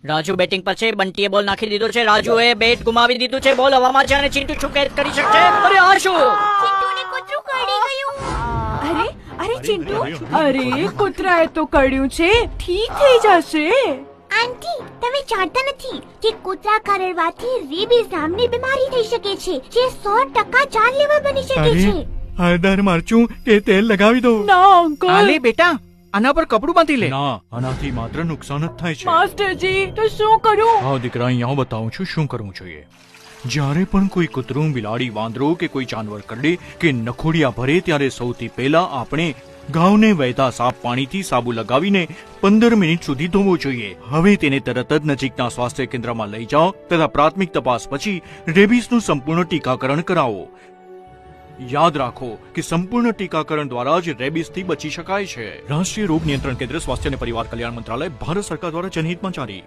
Raju batting પર છે. બંટીએ બોલ નાખી દીધો છે. રાજુએ બેટ ગુમાવી દીધું છે. બોલ હવામાં છે અને ચિંટુ શું કરી શકશે? અરે આ શું? ચિંટુને કૂતરું કરડી ગયું. અરે ચિંટુ, અરે કૂતરાએ તો કરડ્યું છે, ઠીક થઈ જશે. આંટી, તમે જાણતા નથી કે કૂતરા કરડવાથી રેબીઝ નામની બીમારી થઈ શકે છે, જે 100% જાનલેવા બની શકે છે. હળદર મરચું કે તેલ લગાવી દો. ના અંકલ. આલે બેટા, આના પર કપડું બાંધી લે. ના, આનાથી માત્ર નુકસાન જ થાય છે. માસ્ટરજી, તો શું કરું? હા દીકરા, અહીંયા હું બતાવું છું શું કરવું જોઈએ. જ્યારે પણ કોઈ કૂતરું, બિલાડી, વાંદરો કે કોઈ જાનવર કરડે કે નખોડિયા ભરે ત્યારે સૌથી પહેલા આપણે ઘાવને વહેતા સાફ પાણીથી સાબુ લગાવીને 15 મિનિટ સુધી ધોવો જોઈએ. હવે તેને તરત જ નજીકના સ્વાસ્થ્ય કેન્દ્રમાં લઈ જાઓ તથા પ્રાથમિક તપાસ પછી રેબીઝનું સંપૂર્ણ ટીકાકરણ કરાવો. યાદ રાખો કે સંપૂર્ણ ટીકાકરણ દ્વારા જ રેબીઝથી બચી શકાય છે. રાષ્ટ્રીય રોગ નિયંત્રણ કેન્દ્ર, સ્વાસ્થ્ય અને પરિવાર કલ્યાણ મંત્રાલય, ભારત સરકાર દ્વારા જનહિતમાં જારી.